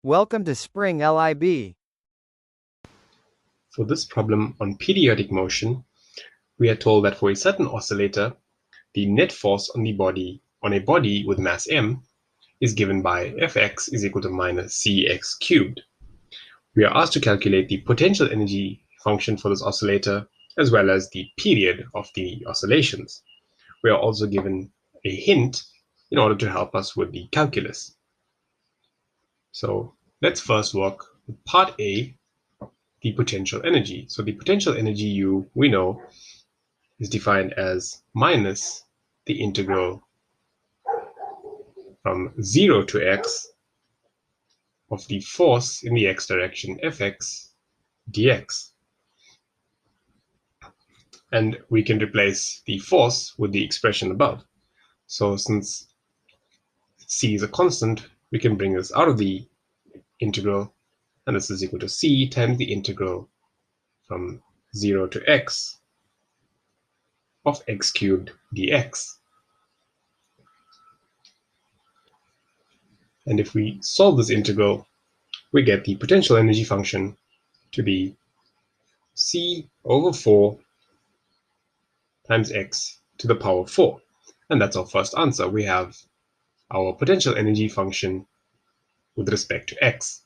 Welcome to Spring LIB. For this problem on periodic motion, we are told that for a certain oscillator, the net force on a body with mass m is given by Fx is equal to minus Cx cubed. We are asked to calculate the potential energy function for this oscillator as well as the period of the oscillations. We are also given a hint in order to help us with the calculus. So let's first work with part A, the potential energy. So the potential energy U, we know, is defined as minus the integral from 0 to x of the force in the x direction Fx dx. And we can replace the force with the expression above. So since c is a constant, we can bring this out of the integral, and this is equal to c times the integral from 0 to x of x cubed dx. And if we solve this integral, we get the potential energy function to be c over 4 times x to the power 4. And that's our first answer. We have our potential energy function with respect to x.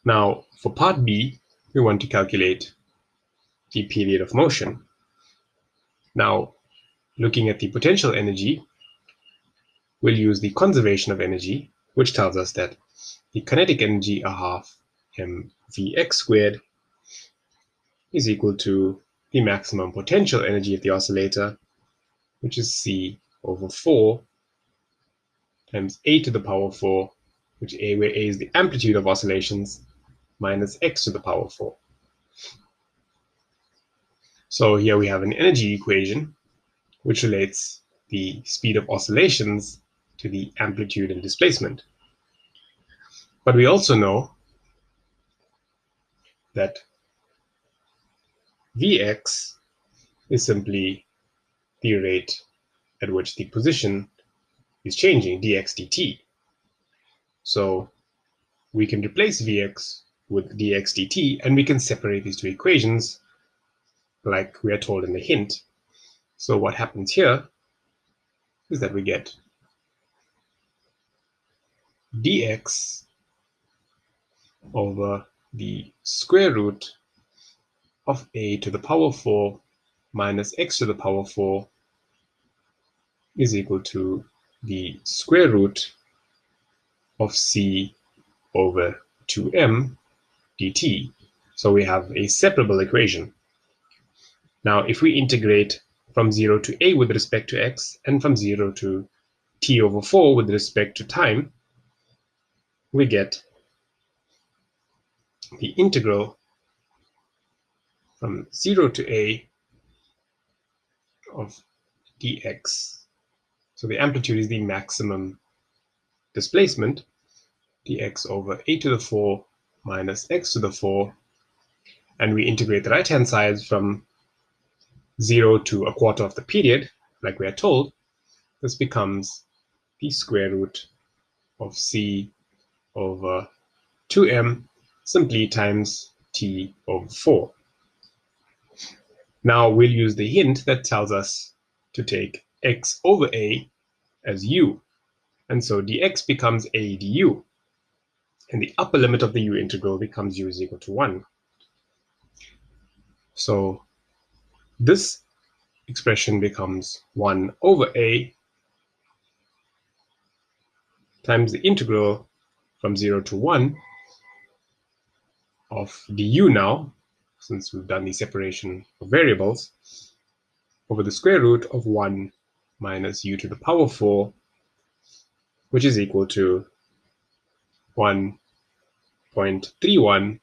Now, for part B, we want to calculate the period of motion. Now, looking at the potential energy, we'll use the conservation of energy, which tells us that the kinetic energy, a half mvx squared, is equal to the maximum potential energy of the oscillator, which is c over 4 times a to the power 4, where a is the amplitude of oscillations, minus x to the power 4. So here we have an energy equation which relates the speed of oscillations to the amplitude and displacement. But we also know that Vx is simply the rate at which the position is changing, dx dt. So we can replace Vx with dx dt, and we can separate these two equations like we are told in the hint. So what happens here is that we get dx over the square root of a to the power 4 minus x to the power 4 is equal to the square root of c over 2m dt. So we have a separable equation. Now, if we integrate from 0 to a with respect to x and from 0 to t over 4 with respect to time, we get the integral from 0 to a of dx. So the amplitude is the maximum displacement, dx over a to the 4 minus x to the 4. And we integrate the right-hand side from 0 to a quarter of the period, like we are told. This becomes the square root of c over 2m simply times t over 4. Now we'll use the hint that tells us to take x over a as u, and so dx becomes a du, and the upper limit of the u integral becomes u is equal to 1. So this expression becomes 1 over a times the integral from 0 to 1 of du now, since we've done the separation of variables, over the square root of 1 minus u to the power 4, which is equal to 1.31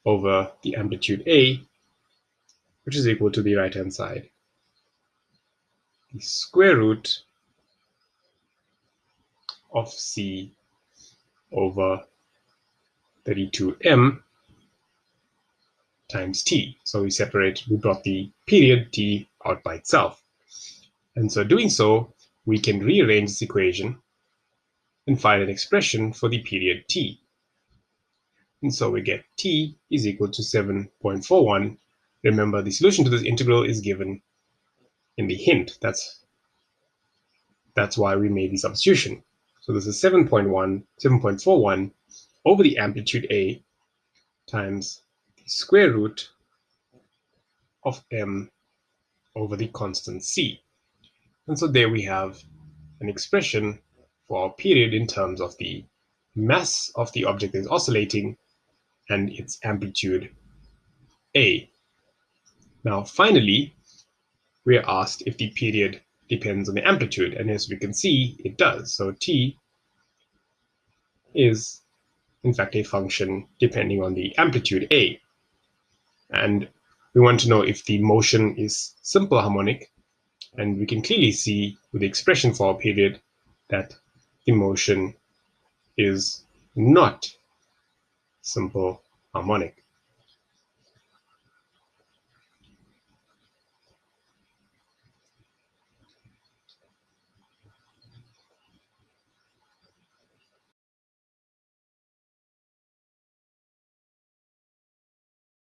over the amplitude a, which is equal to the right-hand side, the square root of c over 32m times t. So we brought the period t out by itself. And so doing so, we can rearrange this equation and find an expression for the period t. And so we get t is equal to 7.41. Remember, the solution to this integral is given in the hint. That's why we made the substitution. So this is 7.41 over the amplitude a times the square root of m over the constant c. And so there we have an expression for our period in terms of the mass of the object that is oscillating and its amplitude a. Now finally, we are asked if the period depends on the amplitude, and as we can see, it does. So t is in fact a function depending on the amplitude a. And we want to know if the motion is simple harmonic, and we can clearly see with the expression for our period that the motion is not simple harmonic.